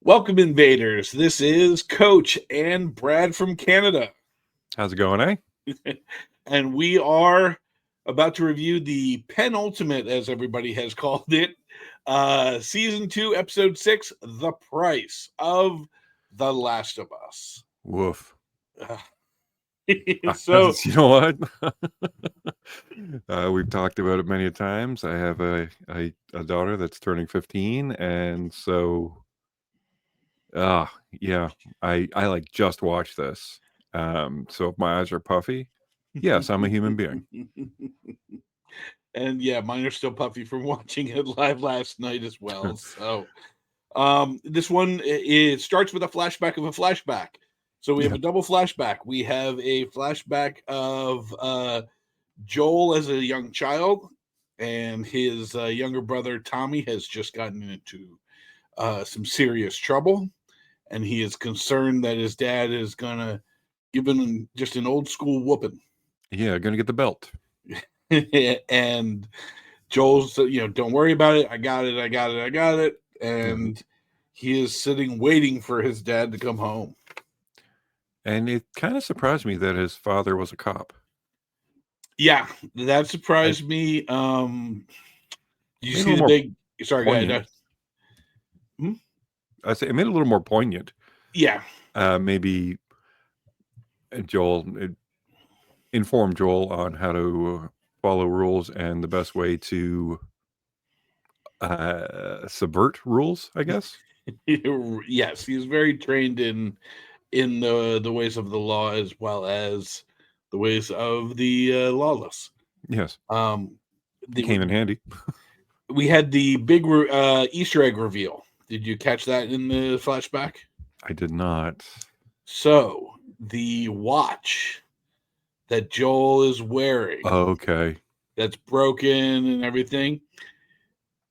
Welcome, invaders. This is Coach and Brad from Canada. How's it going, eh? And we are about to review the penultimate, as everybody has called it, Season 2, Episode 6, The Price of The Last of Us. Woof. So, you know what? We've talked about it many times. I have a daughter that's turning 15, and so, yeah, I like just watched this. So if my eyes are puffy, yes, I'm a human being. And yeah, mine are still puffy from watching it live last night as well. So, this one it starts with a flashback of a flashback. So we have Yeah. a double flashback. We have a flashback of Joel as a young child, and his younger brother Tommy has just gotten into some serious trouble, and he is concerned that his dad is gonna give him just an old school whooping. Yeah, gonna get the belt. And Joel's, don't worry about it. I got it. I got it. I got it. And he is sitting waiting for his dad to come home. And it kind of surprised me that his father was a cop. Yeah, that surprised me. You see the big? Sorry, go ahead. I say it made it a little more poignant. Yeah. Maybe Joel inform Joel on how to follow rules and the best way to subvert rules, I guess. Yes, he's very trained in the ways of the law as well as the ways of the lawless. Yes. Came in handy. We had the big Easter egg reveal. Did you catch that in the flashback? I did not. So the watch that Joel is wearing, okay, that's broken and everything,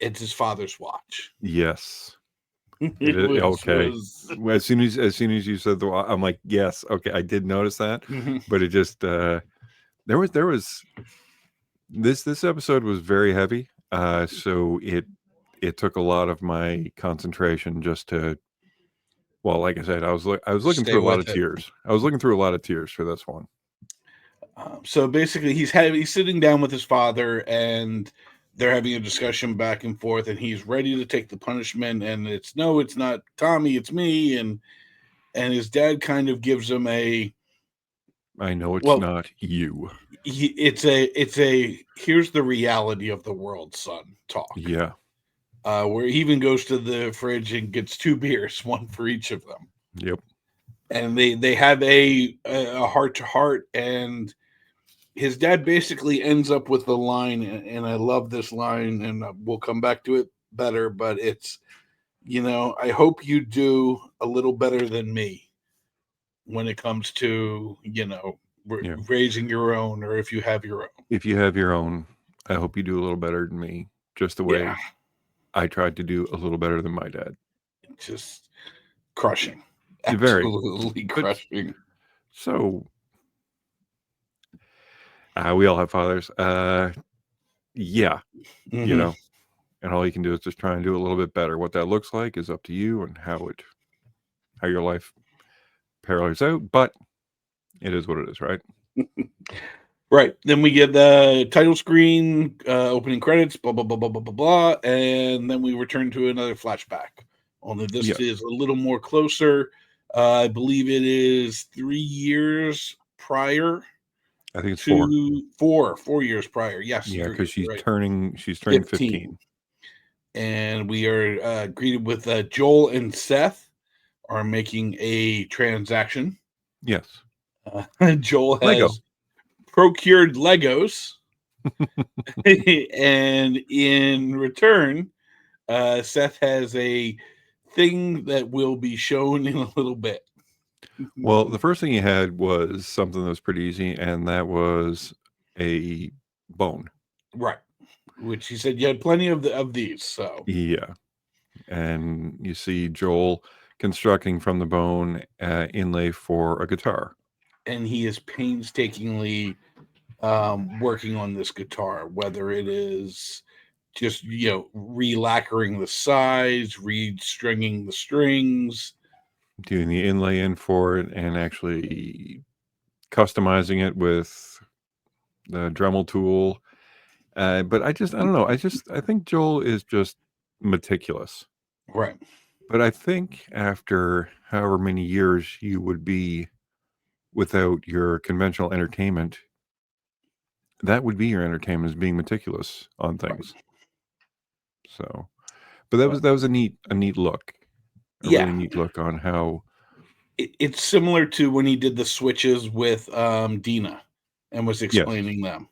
it's his father's watch. Yes. Okay. As soon as you said the, I'm like, yes, okay, I did notice that, but it just there was this episode was very heavy, so it took a lot of my concentration just to, well, like I said, I was looking through a lot of tears. I was looking through a lot of tears for this one. So basically, he's sitting down with his father, and they're having a discussion back and forth, and he's ready to take the punishment. And it's not Tommy, it's me. And his dad kind of gives him a, I know it's not you. It's a here's the reality of the world, son. Talk. Yeah. Where he even goes to the fridge and gets 2 beers, one for each of them. Yep. And they have a heart to heart, and his dad basically ends up with the line, and I love this line, and we'll come back to it better, but it's, I hope you do a little better than me when it comes to, raising your own, or if you have your own. If you have your own, I hope you do a little better than me, just the way I tried to do a little better than my dad. Just crushing. Absolutely crushing. So, we all have fathers. Yeah, and all you can do is just try and do a little bit better. What that looks like is up to you and how your life parallels out, but it is what it is, right? Right. Then we get the title screen, opening credits, blah, blah, blah, blah, blah, blah, blah. And then we return to another flashback. Only this is a little more closer. I believe it is 3 years prior. I think it's 4 years prior. Yes. Yeah, because she's turning 15. And we are greeted with Joel and Seth are making a transaction. Yes. Joel has procured Legos. And in return, Seth has a thing that will be shown in a little bit. Well, the first thing he had was something that was pretty easy, and that was a bone. Right. Which he said you had plenty of these. So yeah, and you see Joel constructing from the bone inlay for a guitar, and he is painstakingly working on this guitar, whether it is just relacquering the sides, restringing the strings, doing the inlay in for it, and actually customizing it with the Dremel tool. But I don't know. I think Joel is just meticulous. right? But I think after however many years you would be without your conventional entertainment, that would be your entertainment, is being meticulous on things. Right. So, but that was a neat look, a Yeah, really neat look on how. it's similar to when he did the switches with Dina and was Yes, explaining them.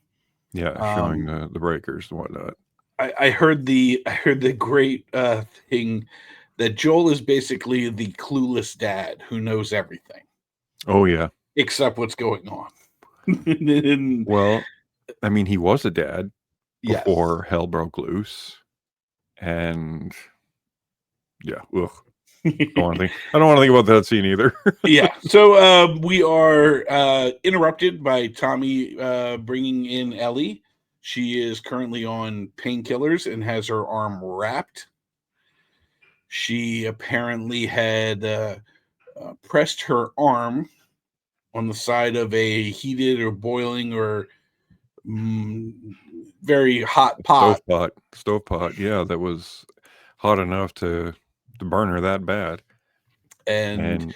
yeah, showing Um, the breakers and whatnot. I heard the great thing that Joel is basically the clueless dad who knows everything Oh yeah. except what's going on. And, Well, I mean, he was a dad yes. before hell broke loose, and yeah, ugh. I don't want to think about that scene either. Yeah. So we are interrupted by Tommy bringing in Ellie. She is currently on painkillers and has her arm wrapped. She apparently had pressed her arm on the side of a heated or boiling or mm, very hot pot. Stove pot. Yeah, that was hot enough to burn her that bad. And And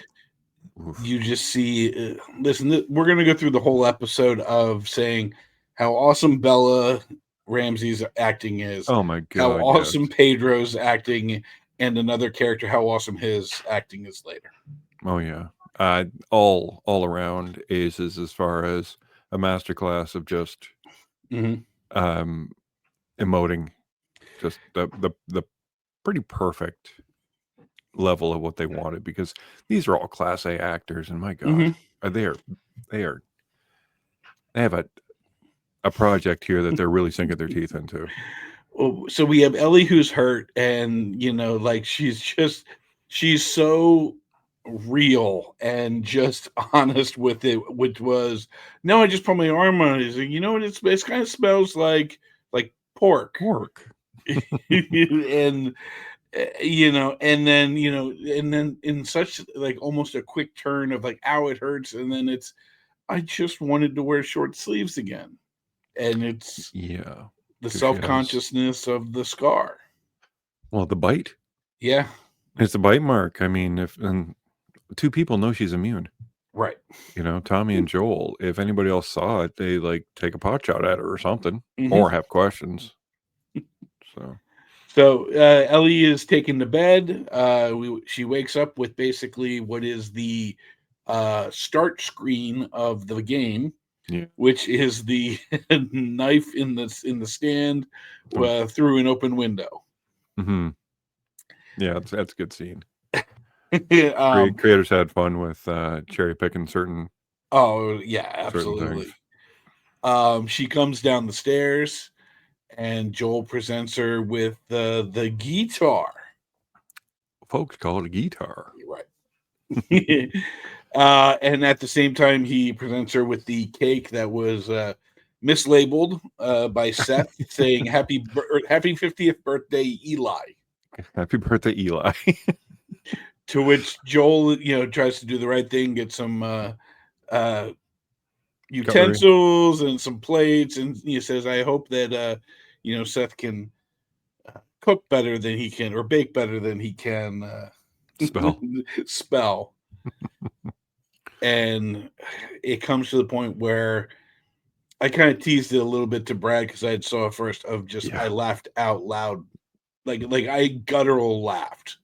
oof. you just see, listen, we're going to go through the whole episode of saying how awesome Bella Ramsey's acting is, Oh my how god, yes. awesome Pedro's acting, and another character, how awesome his acting is later. Oh yeah. All around aces as far as a masterclass of just um emoting, just the pretty perfect level of what they wanted, because these are all class A actors, and my god, they have a project here that they're really sinking their teeth into. So we have Ellie who's hurt, and like she's so real and just honest with it, which was, no, I just put my arm on it. He's like, what, it kind of smells like pork. And and then in such like almost a quick turn of like, ow, it hurts, and then it's, I just wanted to wear short sleeves again. And it's Yeah, the because she has, self-consciousness of the scar. well, the bite. Yeah. It's a bite mark. I mean, if and two people know she's immune. Right. Tommy and Joel. If anybody else saw it, they like take a pot shot at her or something, Mm-hmm. or have questions. So Ellie is taken to bed. She wakes up with basically what is the start screen of the game, yeah, which is the knife in the stand through an open window. mm-hmm. Yeah, that's a good scene. um, Creators had fun with cherry picking certain. oh yeah, Certain absolutely. things. She comes down the stairs, and Joel presents her with the guitar. Folks call it a guitar. Right. And at the same time, he presents her with the cake that was mislabeled by Seth, saying "Happy 50th birthday, Eli." Happy birthday, Eli. To which Joel, tries to do the right thing, get some Cutlery. utensils and some plates, and he says, "I hope that Seth can cook better than he can, or bake better than he can spell." And it comes to the point where I kind of teased it a little bit to Brad because I had saw it first, of just, I laughed out loud, like I guttural laughed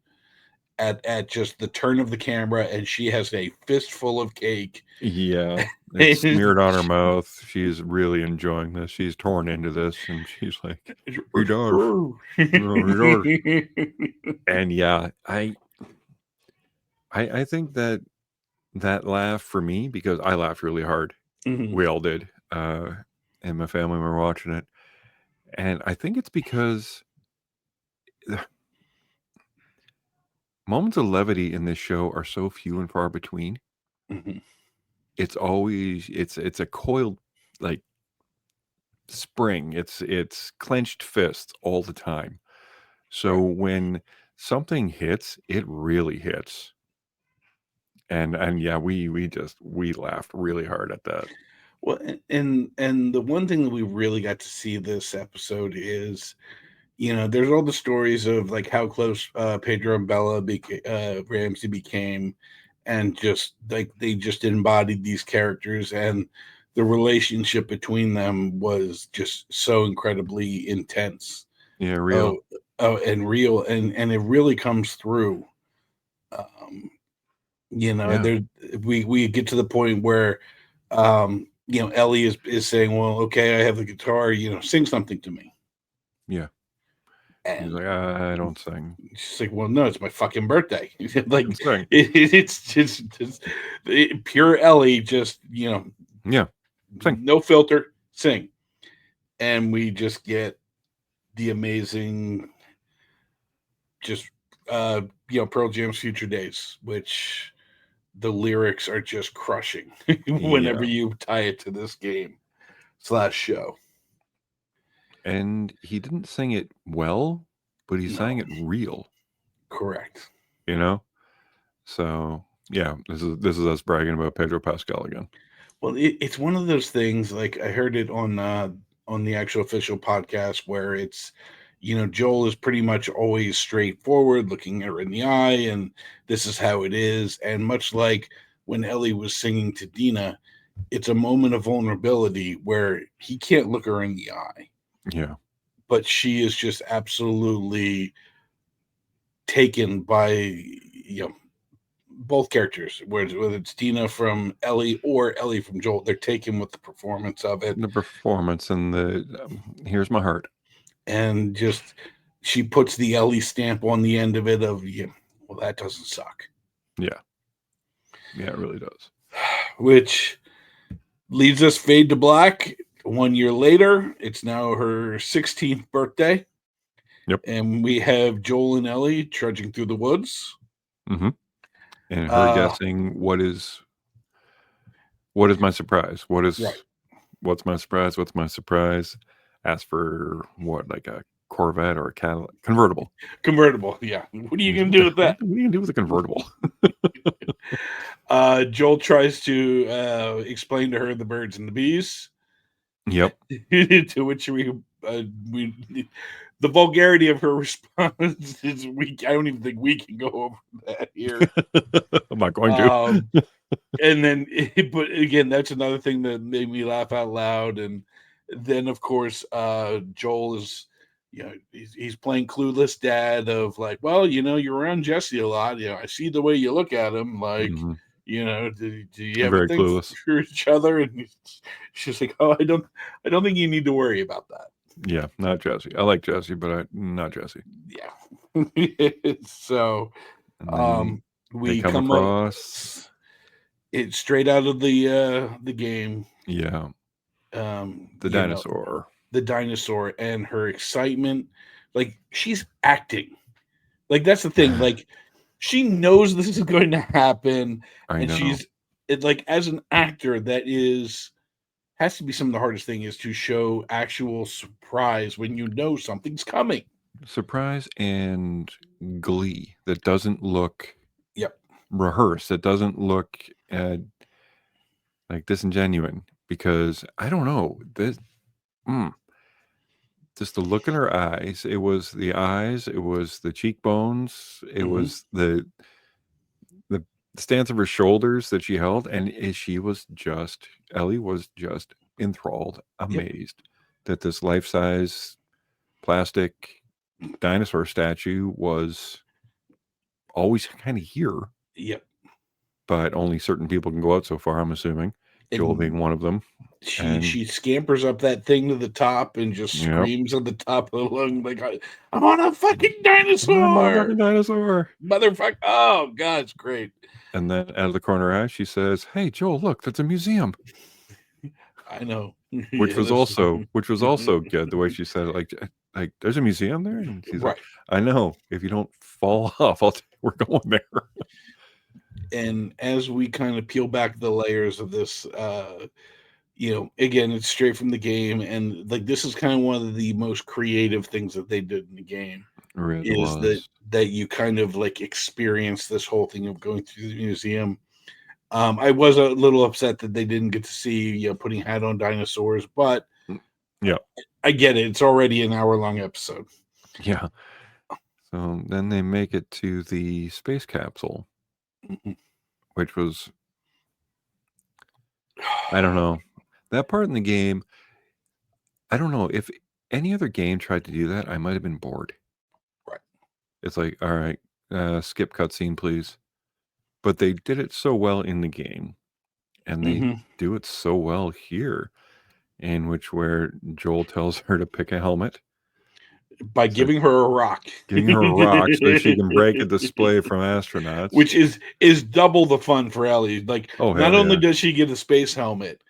at just the turn of the camera, and she has a fistful of cake. Yeah, it's smeared on her mouth. She's really enjoying this. She's torn into this, and she's like, "He does, he does." And yeah, I think that laugh for me, because I laughed really hard. Mhm. We all did, and my family were watching it, and I think it's because moments of levity in this show are so few and far between. Mhm. It's always it's a coiled, like, spring. It's clenched fists all the time. So Right. when something hits, it really hits. And yeah, we laughed really hard at that. Well, and the one thing that we really got to see this episode is, there's all the stories of like how close Pedro and Ramsey became, and just like they just embodied these characters, and the relationship between them was just so incredibly intense. Yeah, Oh, real. and real, and it really comes through. Um, Yeah. there we get to the point where Ellie is saying, well, okay, I have the guitar, sing something to me. Yeah. He's And like, I don't sing. she's like, well, no, it's my fucking birthday. Like Don't sing. it's just pure Ellie, just Yeah. Sing. no filter, sing. And we just get the amazing, just Pearl Jam's Future Days, which the lyrics are just crushing whenever Yeah. you tie it to this game/show. And he didn't sing it well, but he sang No, it real, correct. you know? So yeah, this is us bragging about Pedro Pascal again. Well, it's one of those things. Like I heard it on the actual official podcast where it's, Joel is pretty much always straightforward, looking her in the eye, and this is how it is. And much like when Ellie was singing to Dina, it's a moment of vulnerability where he can't look her in the eye, Yeah. but she is just absolutely taken by both characters, whether it's Dina from Ellie or Ellie from Joel. They're taken with the performance of it, The performance and the here's my heart. and just she puts the Ellie stamp on the end of it. Well, that doesn't suck. Yeah. Yeah, it really does. Which leads us fade to black. 1 year later, it's now her 16th birthday. Yep. And we have Joel and Ellie trudging through the woods. Mm-hmm. And her guessing what is my surprise? Right. What's my surprise? What's my surprise? Ask for what, like a Corvette or a Cadillac convertible. Convertible, yeah. What are you gonna do with that? What are you gonna do with a convertible? Joel tries to explain to her the birds and the bees. Yep. To which we the vulgarity of her response is weak. I don't even think we can go over that here. I'm not going to. And then, but again, that's another thing that made me laugh out loud. And then, of course, Joel is, he's playing clueless dad of like, well, you're around Jesse a lot. I see the way you look at him. Like, Mm-hmm. Do you have Very a thing clueless for each other? And she's like, oh, I don't think you need to worry about that. Yeah, not Jesse. I like Jesse, but not Jesse. Yeah. So, we come come across up. It's straight out of the game. Yeah. The dinosaur. The dinosaur and her excitement. Like she's acting. Like that's the thing. Like she knows this is going to happen. And she's like as an actor, that has to be some of the hardest thing is to show actual surprise when you know something's coming. Surprise and glee that doesn't look rehearsed. It doesn't look like disingenuine, because I don't know this. Just the look in her eyes. It was the eyes. It was the cheekbones. It was the stance of her shoulders that she held, and Ellie was just enthralled, amazed that this life-size plastic dinosaur statue was always kind of here. Yep. But only certain people can go out so far, I'm assuming. Joel being one of them. She scampers up that thing to the top and just screams at the top of the lung like, I'm on a fucking dinosaur. I'm on a fucking dinosaur. Motherfucker. Oh, God, it's great. And then out of the corner eye, she says, hey, Joel, look, that's a museum. I know. Which was also good, the way she said it, like there's a museum there? And she's like, I know. If you don't fall off, we're going there. And as we kind of peel back the layers of this again, it's straight from the game, and like this is kind of one of the most creative things that they did in the game. It really Is was. that you kind of like experience this whole thing of going through the museum. I was a little upset that they didn't get to see putting hat on dinosaurs, but yeah, I get it. It's already an hour-long episode. Yeah. So then they make it to the space capsule, which was, I don't know, that part in the game. I don't know if any other game tried to do that. I might have been bored. Right. It's like, all right, skip cutscene, please. But they did it so well in the game, and they do it so well here, in which where Joel tells her to pick a helmet by giving her a rock. Giving her a rock so she can break a display from astronauts. Which is double the fun for Ellie. Like, not only does she get a space helmet,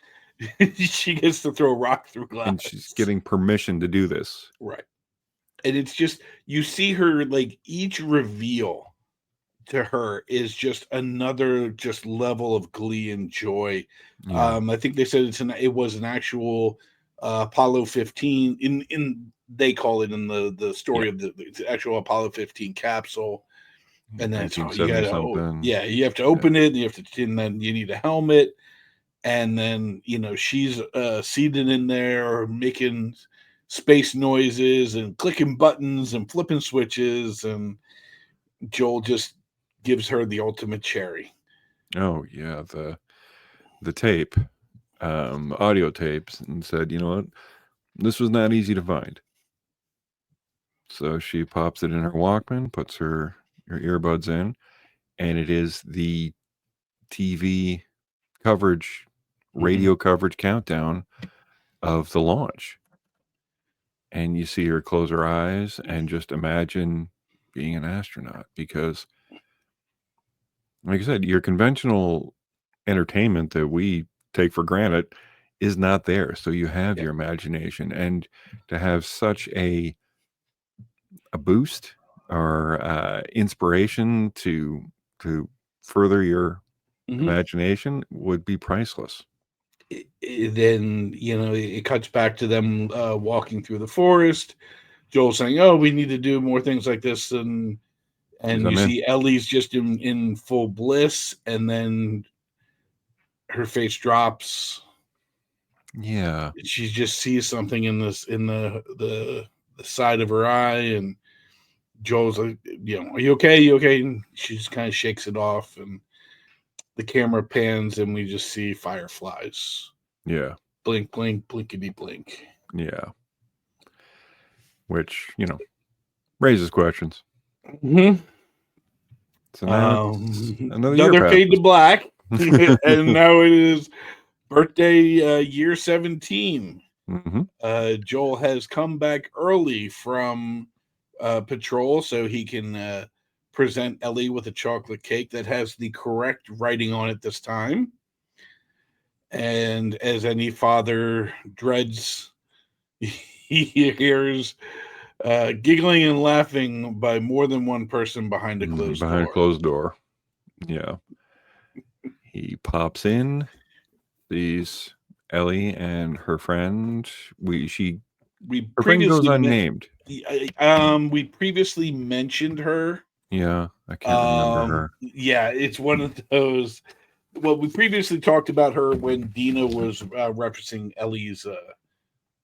she gets to throw a rock through glass. And she's getting permission to do this. Right. And it's just, you see her, like, each reveal to her is just another just level of glee and joy. Yeah. I think they said it was an actual Apollo 15 in they call it in the story of the actual Apollo 15 capsule. And then you have to open it, and then you need a helmet. And then, she's seated in there making space noises and clicking buttons and flipping switches, and Joel just gives her the ultimate cherry. Oh yeah, the tape, audio tapes, and said, you know what, this was not easy to find. So she pops it in her Walkman, puts her earbuds in, and it is the TV coverage, radio coverage countdown of the launch. And you see her close her eyes and just imagine being an astronaut, because, like I said, your conventional entertainment that we take for granted is not there. So you have your imagination, and to have such a boost or inspiration to further your imagination would be priceless. Then it cuts back to them walking through the forest. Joel saying, "Oh, we need to do more things like this," and you see Ellie's just in full bliss, and then her face drops. Yeah, she just sees something in the side of her eye, and Joel's like, "Are you okay? You okay?" And she just kind of shakes it off, and the camera pans, and we just see fireflies. Yeah. Blink, blink, blinkety blink. Yeah. Which, raises questions. Mm-hmm. So now another fade to black. And now it is birthday year 17. Joel has come back early from patrol so he can present Ellie with a chocolate cake that has the correct writing on it this time. And as any father dreads, he hears giggling and laughing by more than one person behind a closed door. Behind a closed door. Yeah. He pops in, sees Ellie and her friend. Her friend goes unnamed. We previously mentioned her. Yeah, I can't remember her. Yeah, it's one of those. Well, we previously talked about her when Dina was referencing Ellie's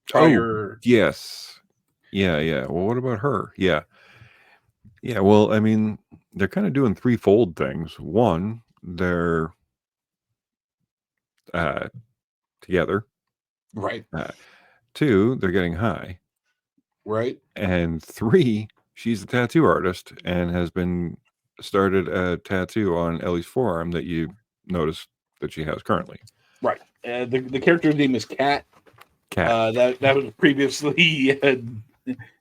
prior. Oh, yes. Yeah. Well, what about her? Yeah. Well, I mean, they're kind of doing threefold things. One, they're together. Right. 2, they're getting high. Right. And 3, she's a tattoo artist and has started a tattoo on Ellie's forearm that you notice that she has currently. Right. The character's name is Kat. That was previously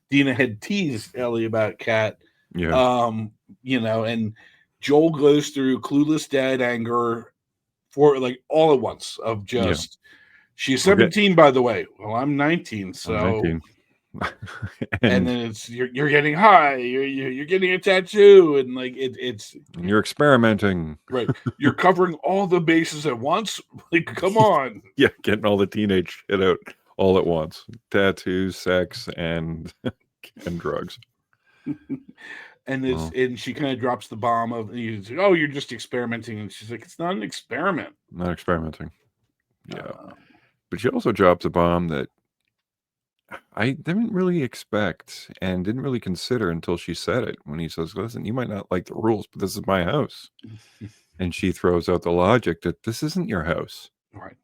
Dina had teased Ellie about Kat. Yeah. And Joel goes through clueless dad anger for like all at once of just she's 17 by the way. Well, I'm 19, so 19. and then it's you're getting high, you're getting a tattoo, and like it's you're experimenting, right? You're covering all the bases at once. Like, come on, yeah, getting all the teenage shit out all at once: tattoos, sex, and drugs. And she kind of drops the bomb of, oh, you're just experimenting, and she's like, it's not an experiment. Not experimenting. Yeah, but she also drops a bomb that I didn't really expect and didn't really consider until she said it. When he says, "Listen, you might not like the rules, but this is my house," and she throws out the logic that this isn't your house. Right.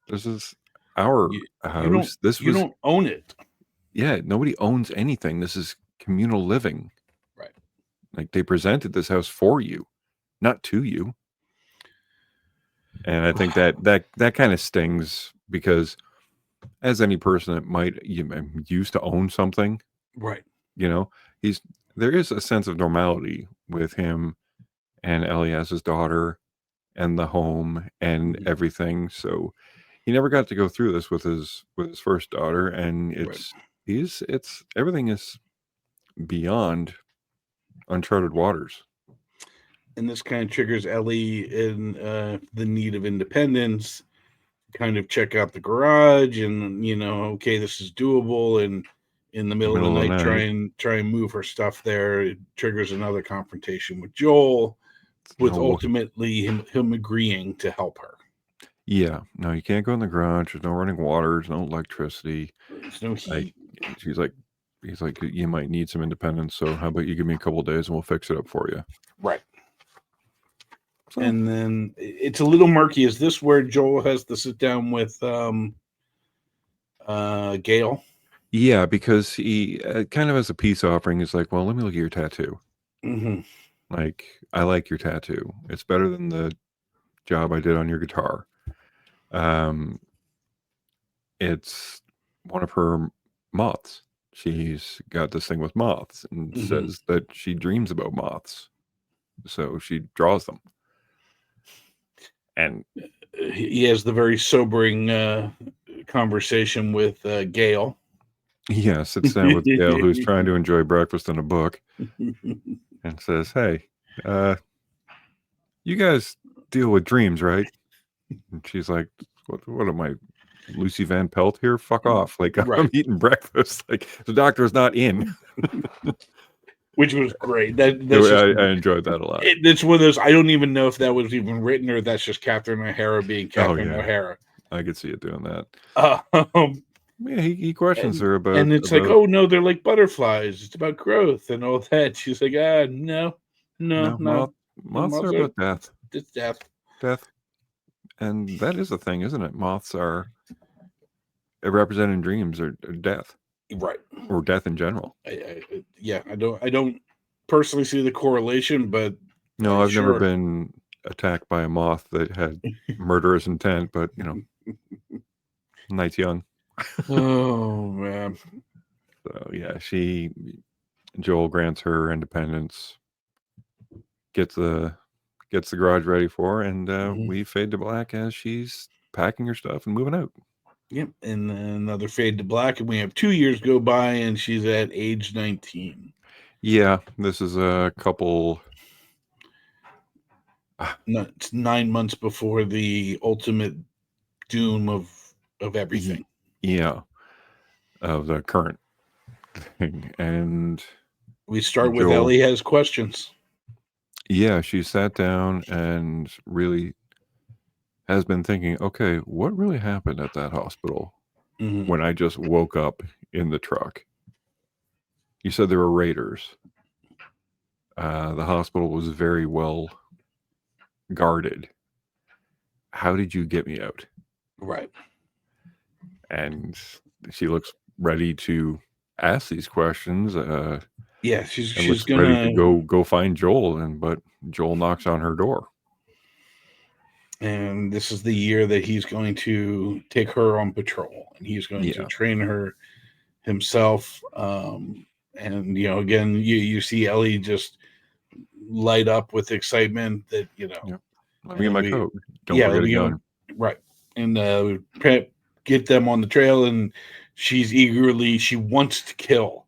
This is our house. You don't own it. Yeah, nobody owns anything. This is communal living. Right. Like, they presented this house for you, not to you. And I think that kind of stings, because as any person that might used to own something, right? There is a sense of normality with him and Ellie as his daughter and the home and everything. So he never got to go through this with his first daughter, and it's everything is beyond uncharted waters. And this kind of triggers Ellie in the need of independence, kind of check out the garage, and okay, this is doable, and in the middle of the night try and move her stuff there. It triggers another confrontation with Joel, with ultimately him agreeing to help her. Yeah, no, you can't go in the garage. There's no running water. There's no electricity. There's no heat. He's like, you might need some independence. So how about you give me a couple of days and we'll fix it up for you. Right. So, and then it's a little murky. Is this where Joel has to sit down with Gail? Yeah, because he kind of as a peace offering is like, well, let me look at your tattoo. Mm-hmm. Like, I like your tattoo. It's better than the job I did on your guitar. It's one of her moths. She's got this thing with moths and says that she dreams about moths. So she draws them. And he has the very sobering conversation with Gail. Yeah, sits down with Gail, who's trying to enjoy breakfast and a book, and says, "Hey, you guys deal with dreams, right?" And she's like, "What am I, Lucy Van Pelt here? Fuck off! Like, I'm eating breakfast. Like, the doctor's not in." Which was great. I enjoyed that a lot. It's one of those, I don't even know if that was even written or that's just Catherine O'Hara being Catherine O'Hara. I could see it doing that. Yeah, he questions her about, and it's like, oh no, they're like butterflies. It's about growth and all that. She's like, no. Moths are about death. It's death. And that is the thing, isn't it? Moths are representing dreams or death. Right. Or death in general. I don't personally see the correlation, but no, I've never been attacked by a moth that had murderous intent, but night's young. Oh man. So yeah, Joel grants her independence, gets the garage ready for her, and we fade to black as she's packing her stuff and moving out. Yep, and then another fade to black, and we have 2 years go by, and she's at age 19. Yeah, this is a couple. No, it's 9 months before the ultimate doom of everything. Yeah, of the current thing, and we start with Ellie has questions. Yeah, she sat down and really has been thinking, okay, what really happened at that hospital when I just woke up in the truck? You said there were raiders. The hospital was very well guarded. How did you get me out? Right. And she looks ready to ask these questions. Yeah, she's gonna ready to go find Joel, but Joel knocks on her door. And this is the year that he's going to take her on patrol, and he's going to train her himself. And again, you see Ellie just light up with excitement that let me get my coat. Don't forget a gun. Right. And get them on the trail, and she wants to kill.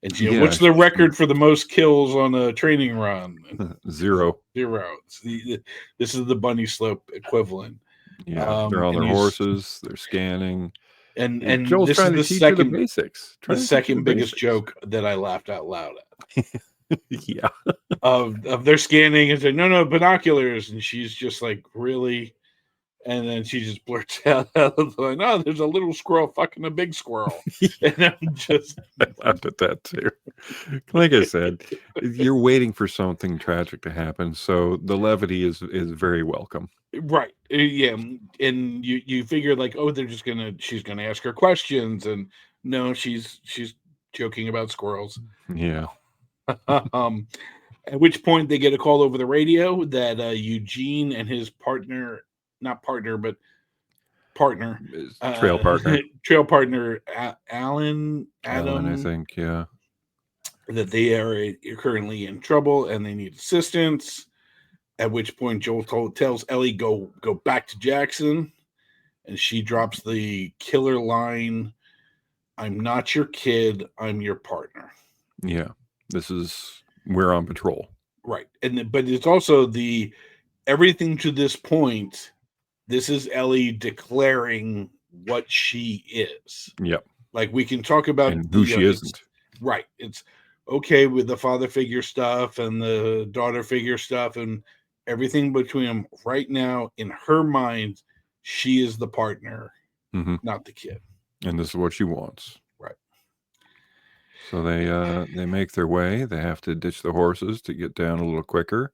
And what's the record for the most kills on a training run? Zero. This is the bunny slope equivalent. Yeah, they're on their horses. They're scanning, and Joel's this trying is to teach her the basics. The second biggest joke that I laughed out loud at. Yeah, of their scanning and saying no binoculars, and she's just like, really. And then she just blurts out, like, "No, there's a little squirrel fucking a big squirrel." And I'm just I laughed at that too. Like I said, you're waiting for something tragic to happen, so the levity is very welcome. Right. Yeah. And you figure like, oh, she's gonna ask her questions, and no, she's joking about squirrels. Yeah. At which point they get a call over the radio that Eugene and his partner, not partner, but partner, trail partner, Adam, I think, yeah, that they are currently in trouble and they need assistance. At which point Joel tells Ellie go back to Jackson, and she drops the killer line, "I'm not your kid, I'm your partner." Yeah, we're on patrol. Right. But it's also everything to this point, this is Ellie declaring what she is. Yep. Like, we can talk about who she isn't. Right. It's okay with the father figure stuff and the daughter figure stuff and everything between them. Right now, in her mind, she is the partner, not the kid. And this is what she wants. Right. So they make their way. They have to ditch the horses to get down a little quicker.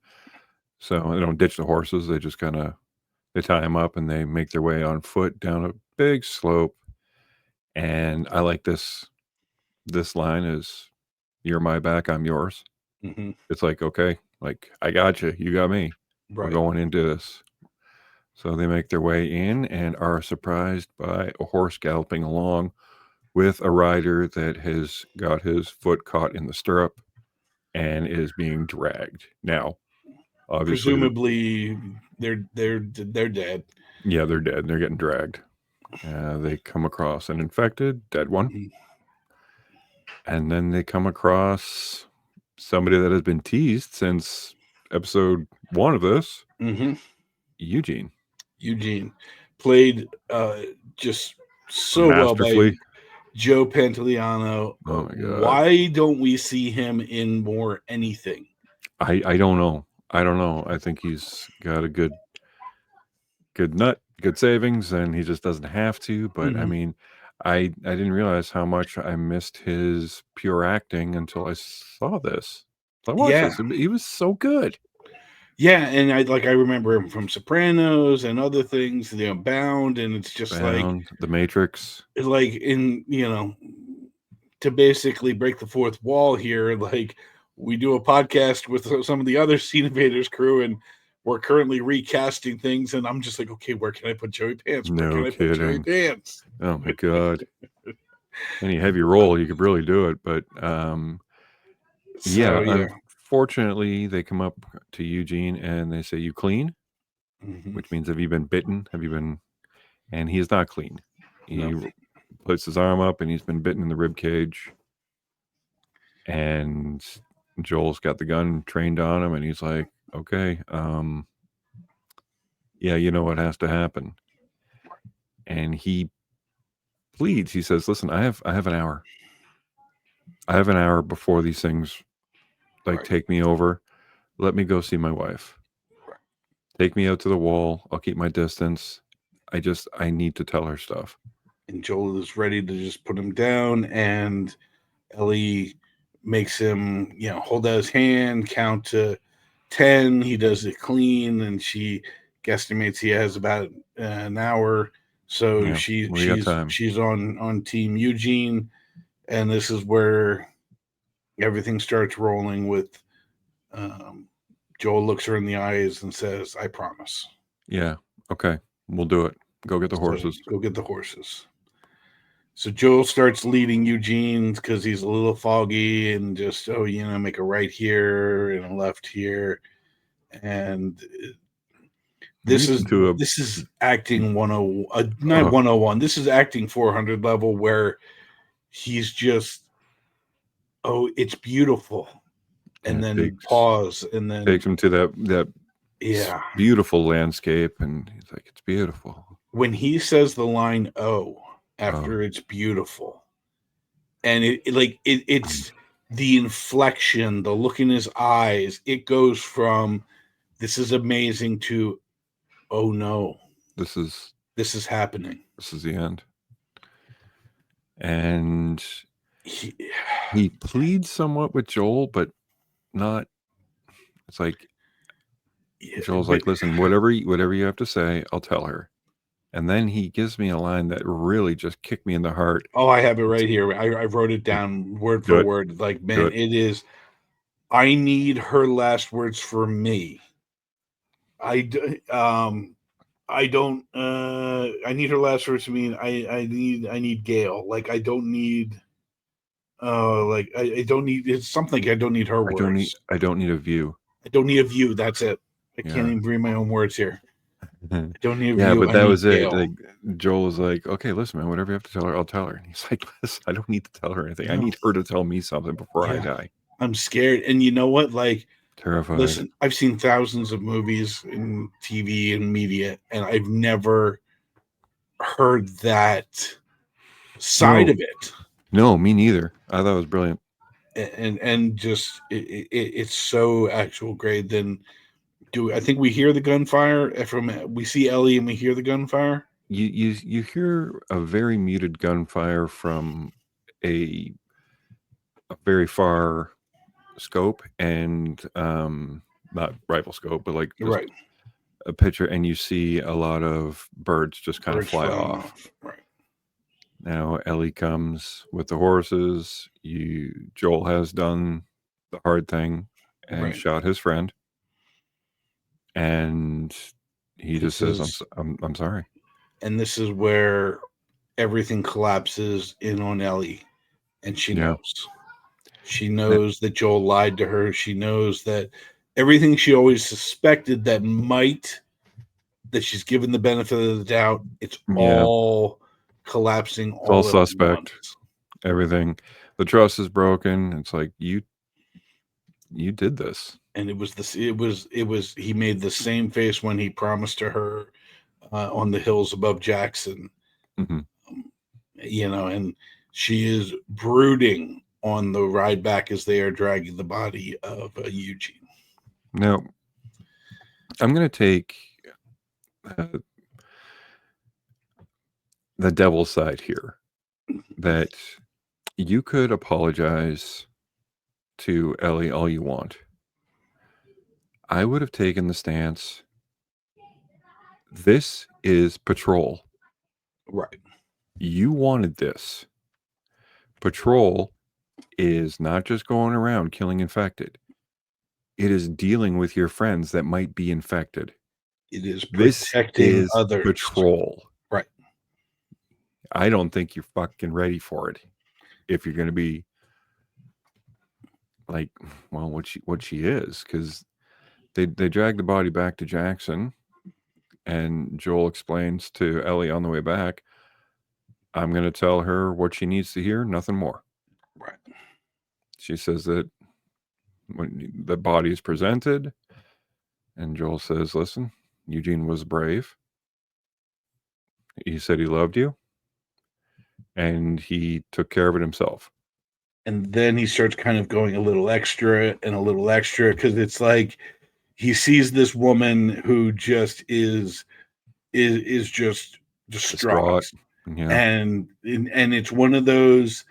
So they don't ditch the horses. They just they tie them up and they make their way on foot down a big slope. And I like this line is, "You're my back, I'm yours." It's like, okay, like, I got you. You got me. Right. We're going into this. So they make their way in and are surprised by a horse galloping along with a rider that has got his foot caught in the stirrup and is being dragged. Now, obviously, presumably they're dead. Yeah, they're dead. They're getting dragged. They come across an infected, dead one. And then they come across somebody that has been teased since episode 1 of this. Eugene played just so well by Joe Pantoliano. Oh my God. Why don't we see him in more anything? I don't know. I think he's got a good nut, good savings, and he just doesn't have to. But I mean, I didn't realize how much I missed his pure acting until I saw this. I watched this. He was so good. Yeah, and I remember him from Sopranos and other things, Bound, and it's just Bound, The Matrix. Like, in to basically break the fourth wall here, like, we do a podcast with some of the other Scene Invaders crew, and we're currently recasting things, and I'm just like, okay, where can I put Joey Pants? No kidding. Oh my God. Any heavy role, you could really do it, but unfortunately, they come up to Eugene and they say, "You clean?" Which means, have you been bitten? Have you been? And he is not clean. He puts his arm up and he's been bitten in the rib cage. And Joel's got the gun trained on him, and he's like, "Okay, yeah, you know what has to happen." And he pleads. He says, "Listen, I have an hour. I have an hour before these things take me over. Let me go see my wife. Take me out to the wall. I'll keep my distance. I need to tell her stuff." And Joel is ready to just put him down, and Ellie makes him, hold out his hand, count to 10. He does it clean, and she guesstimates he has about an hour. So she's on Team Eugene, and this is where everything starts rolling with Joel looks her in the eyes and says, "I promise." Yeah. Okay. We'll do it. Go get the horses. Go get the horses. So Joel starts leading Eugene because he's a little foggy, and just, make a right here and a left here. And This is to a this is acting 101, not 101. This is acting 400 level, where he's just, oh, it's beautiful, and then pause, and then takes him to that beautiful landscape, and he's like, it's beautiful. When he says the line "oh" after it's beautiful, and it's the inflection, the look in his eyes, it goes from "this is amazing" to "oh no, this is happening, this is the end." And he pleads somewhat with Joel, but not. It's like Joel's like, listen, whatever you have to say, I'll tell her. And then he gives me a line that really just kicked me in the heart. Oh, I have it right here. I wrote it down word for word. Like, man, it is. I need her last words for me. I don't. I need her last words for me. I need Gail. Like, I don't need. Like, I don't need. It's something. I don't need her words. I don't need a view. I don't need a view. That's it. I can't even read my own words here. I don't need a view. But that was Gail. It. Like, Joel was like, okay, listen, man, whatever you have to tell her, I'll tell her. And he's like, listen, I don't need to tell her anything. No. I need her to tell me something before I die. I'm scared. And you know what? Like, terrified. Listen, I've seen thousands of movies and TV and media, and I've never heard that side of it. No, me neither. I thought it was brilliant. And just it's so actual grade. Then I think we hear the gunfire we see Ellie and we hear the gunfire? You hear a very muted gunfire from a very far scope, and not rifle scope, but like just a picture, and you see a lot of birds just kind of fly off. Right. Now Ellie comes with the horses. Joel has done the hard thing and shot his friend, and he just says, "I'm sorry." And this is where everything collapses in on Ellie, and she knows. She knows that Joel lied to her. She knows that everything she always suspected that she's given the benefit of the doubt, it's all collapsing. It's all suspect. Everything. The trust is broken. It's like, you did this. And he made the same face when he promised to her on the hills above Jackson. Mm-hmm. And she is brooding on the ride back as they are dragging the body of Eugene. Now, I'm going to take the devil's side here, that you could apologize to Ellie all you want. I would have taken the stance, this is patrol. Right. You wanted this. Patrol is not just going around killing infected. It is dealing with your friends that might be infected. It is protecting others. Patrol. Right. I don't think you're fucking ready for it. If you're going to be like, well, what she is, because they drag the body back to Jackson, and Joel explains to Ellie on the way back, I'm going to tell her what she needs to hear, nothing more. Right. She says that when the body is presented, and Joel says, listen, Eugene was brave. He said he loved you, and he took care of it himself. And then he starts kind of going a little extra, because it's like he sees this woman who just is just distraught. Yeah. And it's one of those,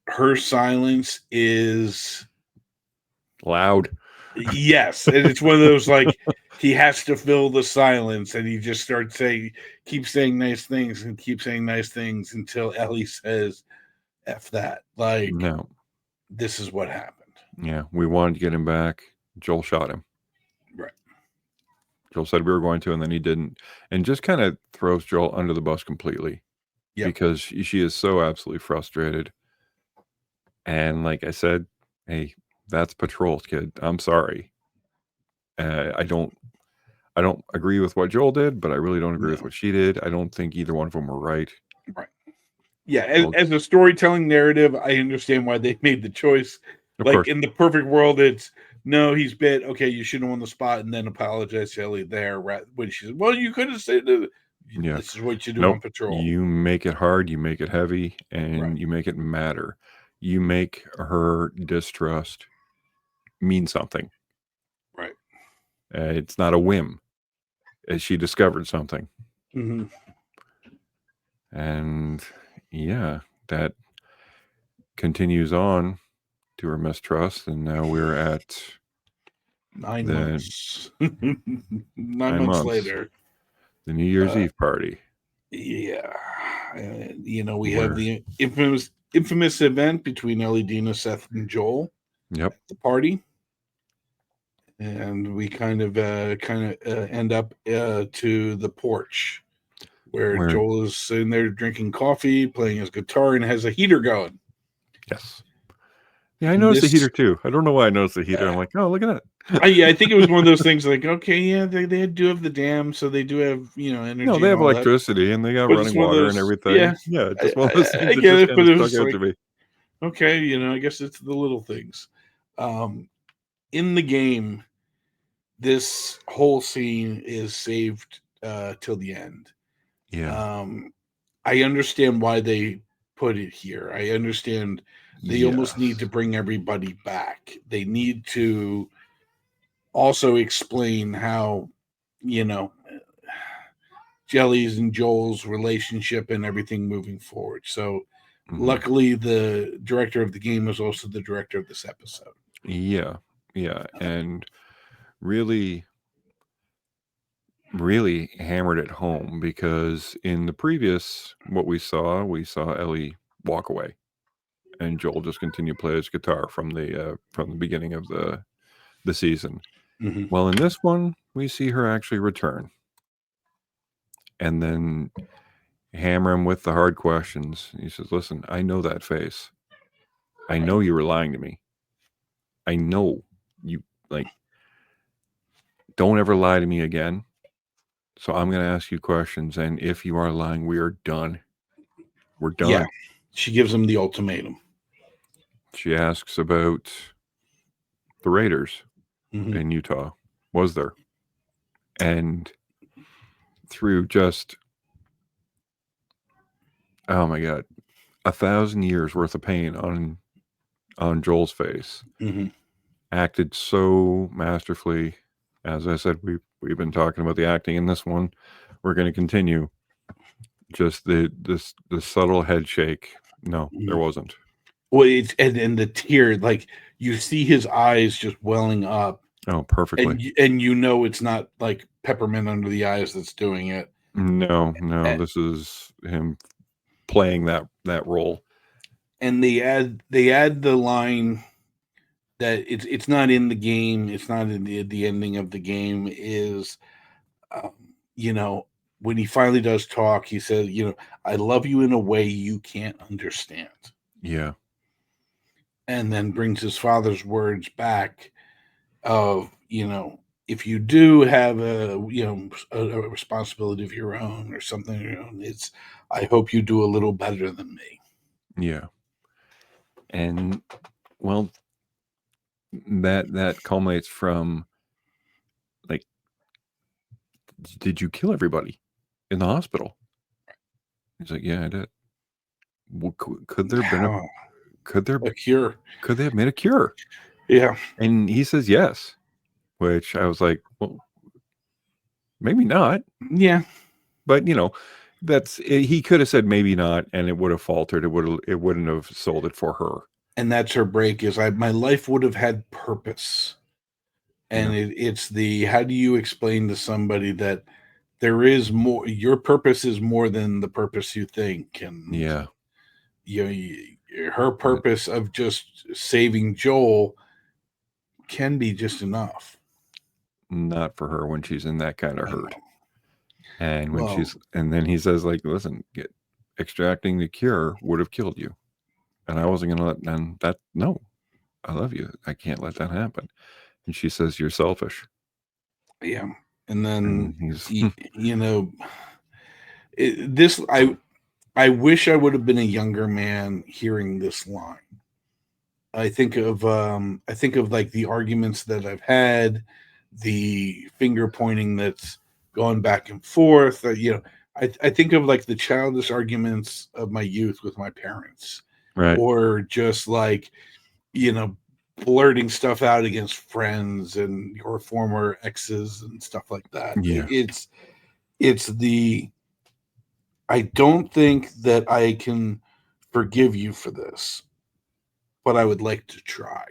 her silence is loud. Yes. And it's one of those, like, he has to fill the silence, and he just starts keep saying nice things until Ellie says, F that. Like, no, this is what happened. Yeah. We wanted to get him back. Joel shot him. Right. Joel said we were going to, and then he didn't. And just kind of throws Joel under the bus completely. Yep. Because she is so absolutely frustrated. And like I said, hey, that's patrol, kid. I'm sorry. I don't agree with what Joel did, but I really don't agree with No. what she did. I don't think either one of them were right. Right. Yeah, as a storytelling narrative, I understand why they made the choice. Of Like course. in the perfect world, it's no, he's bit. Okay, you should have won the spot and then apologize to Ellie there. When she says, "Well, you could have said Yeah. this is what you do Nope. on patrol." You make it hard, you make it heavy, and Right. you make it matter. You make her distrust mean something. Right. It's not a whim. She discovered something. Mm-hmm. And yeah, that continues on to her mistrust. And now we're at 9 the months. 9 9 months months, later. the New Year's Eve party. Yeah. We have Where, the infamous event between Ellie, Dina, Seth, and Joel. yep. At the party. And we kind of end up to the porch where Where, Joel is sitting there drinking coffee, playing his guitar, and has a heater going. yes. Yeah, I And noticed the this, heater too. I don't know why I noticed the heater. I'm like, oh, look at that. I think it was one of those things like, okay, yeah, they do have the dam, so they do have energy. No, they and have all that. electricity and they got But it's running one of water and those, everything. yeah, Yeah, just one of those things I that get just it, kind but of it stuck was out like, to me. okay, I guess it's the little things. In the game, this whole scene is saved till the end. Yeah. I understand why they put it here. I understand they almost need to Yes. bring everybody back. They need to also explain how, you know, Jelly's and Joel's relationship and everything moving forward. So, luckily, the director of the game was also the director of this episode. Yeah. Yeah. And really, really hammered it home because in the previous, what we saw Ellie walk away and Joel just continue to play his guitar from the beginning of the season. Mm-hmm. Well, in this one, we see her actually return and then hammer him with the hard questions. He says, listen, I know that face. I know you were lying to me. I know you, like, don't ever lie to me again. So I'm going to ask you questions. And if you are lying, we are done. We're done. Yeah. She gives him the ultimatum. She asks about the Raiders Mm-hmm. in Utah. Was there? And through just, oh my God, 1,000 years worth of pain on Joel's face, Mm-hmm. acted so masterfully. As I said, we've been talking about the acting in this one. We're going to continue. Just the subtle head shake. No, there wasn't. Well, it's and the tear, like you see his eyes just welling up. Oh, perfectly. And it's not like peppermint under the eyes that's doing it. No, this is him playing that role. And they add the line that it's not in the game. It's not in the ending of the game. Is when he finally does talk, he says, I love you in a way you can't understand. Yeah. And then brings his father's words back of, if you do have a responsibility of your own or something of your own, it's, I hope you do a little better than me. Yeah. And well, that culminates from, like, did you kill everybody in the hospital? He's like, yeah, I did. Well, could there have been a cure? Could they have made a cure? Yeah. And he says yes, which I was like, well, maybe not. Yeah. But he could have said maybe not, and it would have faltered. It wouldn't have sold it for her. And that's her break. Is my life would have had purpose, and it's the, how do you explain to somebody that there is more? Your purpose is more than the purpose you think, and her purpose of just saving Joel can be just enough. Not for her when she's in that kind of hurt. And when and then he says, like, listen, extracting the cure would have killed you. And I wasn't going to let no, I love you. I can't let that happen. And she says, you're selfish. Yeah. And then, And he's you know, this I wish I would have been a younger man hearing this line. I think of like the arguments that I've had, the finger pointing that's going back and forth. I think of like the childish arguments of my youth with my parents, right. or just like, you know, blurting stuff out against friends and your former exes and stuff like that. Yeah. It's the I don't think that I can forgive you for this, but I would like to try.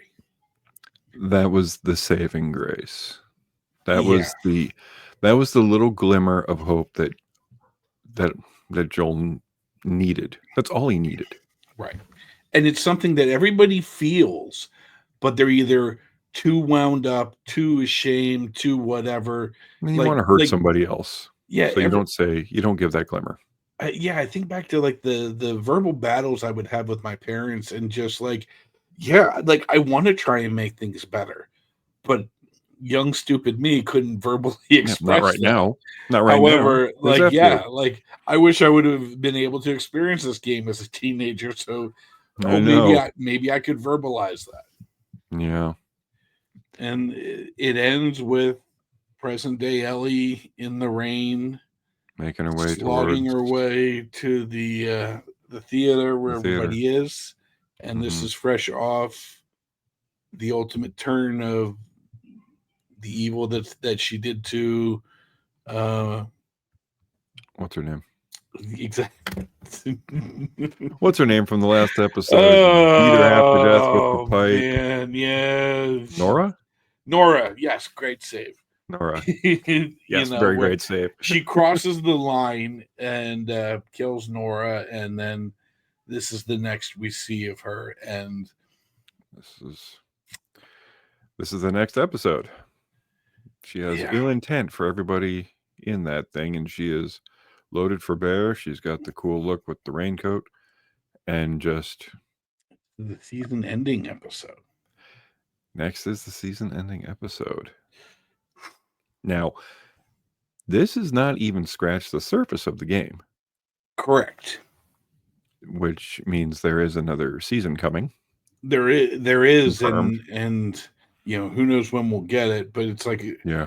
That was the saving grace. That Yeah, was the little glimmer of hope that that Joel needed. That's all he needed. right. And it's something that everybody feels, but they're either too wound up, too ashamed, too whatever. I mean, you want to hurt Like somebody else, yeah, so you don't give that glimmer. yeah. I think back to like the verbal battles I would have with my parents, and just like, yeah, like I want to try and make things better, but young stupid me couldn't verbally Yeah, not express right that. now. Not right now. However, What does like, that yeah, do? like I wish I would have been able to experience this game as a teenager. So, I oh, know. maybe I could verbalize that. Yeah. And it ends with present day Ellie in the rain, Making her way slogging towards her way to the theater the where theater. everybody is, and this Hmm. is fresh off the ultimate turn of the evil that she did to uh What's her name? exactly. What's her name from the last episode? Beat her half to death with the Oh pipe. man, yeah. Nora? Nora, yes, great save. Nora. You Yes, know, very where great save. she crosses the line and kills Nora, and then this is the next we see of her. And This is the next episode. She has yeah, ill intent for everybody in that thing, and she is loaded for bear. She's got the cool look with the raincoat, and just the season ending episode. next is the season ending episode. Now, this is not even scratched the surface of the game, Correct. which means there is another season coming. There is, Confirmed. and you know, who knows when we'll get it, but it's like, Yeah.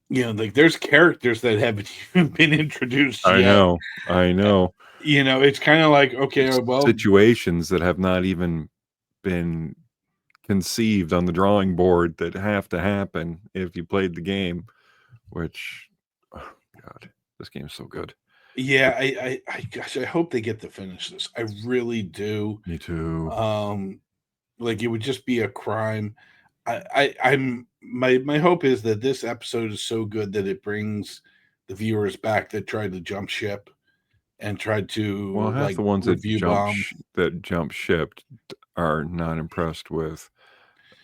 you know, like there's characters that haven't even been introduced I yet. know. I know. You know, it's kind of like, okay, well, Situations that have not even been conceived on the drawing board that have to happen if you played the game, which, oh God, this game is so good. yeah, gosh, I hope they get to finish this. I really do. Me too. Like it would just be a crime. I'm my hope is that this episode is so good that it brings the viewers back that tried to jump ship and tried Well, to half like the ones review bomb. that jump ship are not impressed with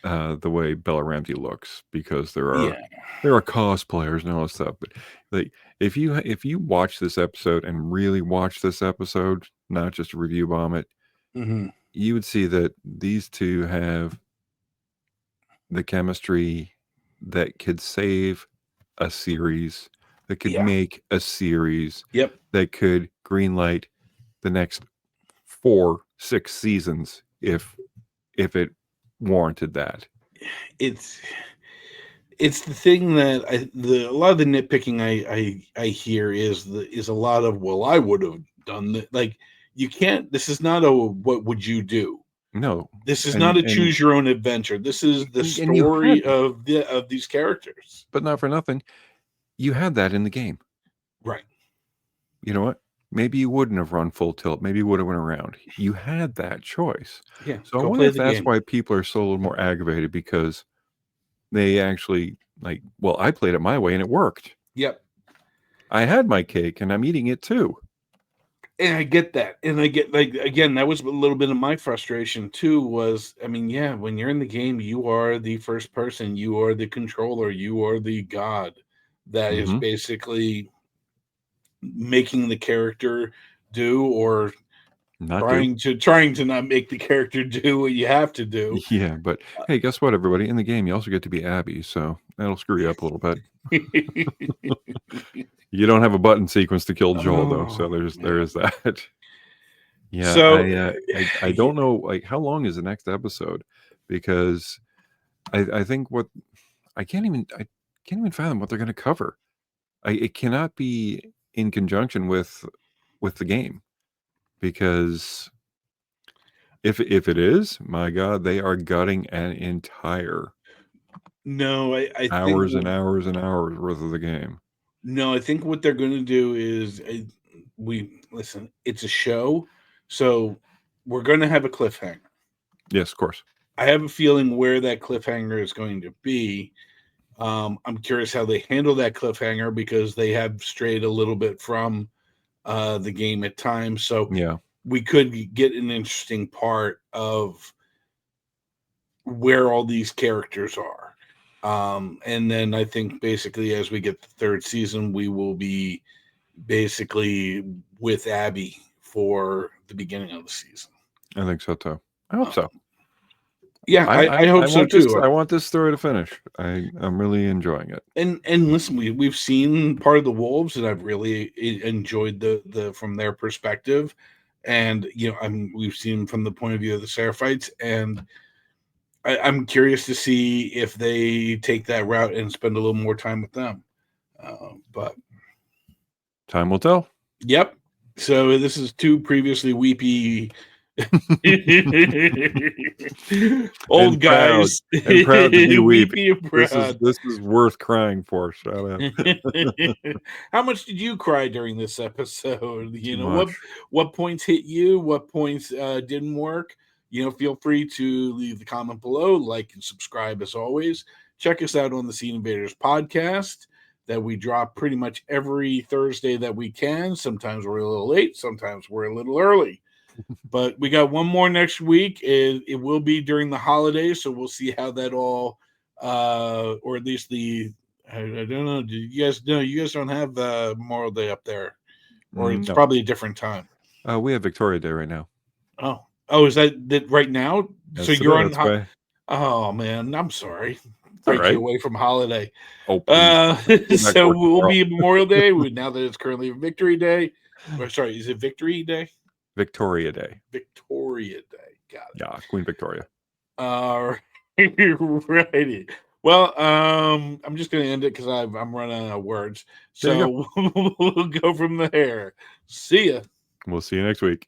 the way Bella Ramsey looks, because there Yeah. are cosplayers and all that stuff. But like, if you watch this episode and really watch this episode, not just review bomb it, Hmm. you would see that these two have the chemistry that could save a series, that could Yeah. make a series, Yep. that could greenlight the next 4-6 seasons if it warranted that. It's it's the thing that a lot of the nitpicking I hear is a lot of, well, I would have done that. Like, you can't. This is not a what would you do. No, This is not and a choose your own adventure. This is the you had, story of these characters. but not for nothing, you had that in the game. Right. You know what? Maybe you wouldn't have run full tilt. Maybe you would have went around. You had that choice. Yeah. So I Go wonder play if the that's game. why people are so a little more aggravated, because they actually, like, well, I played it my way and it worked. Yep. I had my cake and I'm eating it too. And I get that. And I get, like, again, that was a little bit of my frustration too, was, I mean, yeah, when you're in the game, you are the first person, you are the controller, you are the god that is Mm-hmm. basically making the character do or trying to not make the character do what you have to do. Yeah, but hey, guess what, everybody? In the game, you also get to be Abby, so that'll screw you up a little bit. You don't have a button sequence to kill Joel, though, so there is that. Yeah, so I don't know, like, how long is the next episode? Because I think I can't even fathom what they're going to cover. It cannot be in conjunction with the game, because if it is, my God, they are gutting an entire I hours think and hours and hours worth of the game. No, I think what they're going to do is listen. It's a show, so we're going to have a cliffhanger. Yes, of course. I have a feeling where that cliffhanger is going to be. I'm curious how they handle that cliffhanger, because they have strayed a little bit from the game at times. So yeah, we could get an interesting part of where all these characters are. And then I think basically as we get the third season, we will be basically with Abby for the beginning of the season. I think so too. I hope so. Yeah, I hope so too. I want this story to finish. I'm really enjoying it. And listen, we've seen part of the Wolves, and I've really enjoyed the from their perspective. And we've seen from the point of view of the Seraphites, and I'm curious to see if they take that route and spend a little more time with them. But time will tell. Yep. So this is two previously weepy old and guys, and proud to be weepy. Proud. This is worth crying for. Shout out. How much did you cry during this episode? What points hit you? What points didn't work? Feel free to leave the comment below, like and subscribe as always. Check us out on the Scene Invaders podcast that we drop pretty much every Thursday that we can. Sometimes we're a little late, sometimes we're a little early. But we got one more next week. It will be during the holidays, so we'll see how that all, or at least I don't know. Do you guys know? You guys don't have Memorial Day up there, or it's probably a different time. We have Victoria Day right now. Oh, is that right now? Yes, so you're on. Oh man, I'm sorry. Break you away from holiday. Oh, so we'll be Memorial Day now that it's currently Victory Day. Or, sorry, is it Victory Day? Victoria Day. Victoria Day. Got it. Yeah, Queen Victoria. Righty. Well, I'm just going to end it because I'm running out of words. So we'll go from there. See ya. We'll see you next week.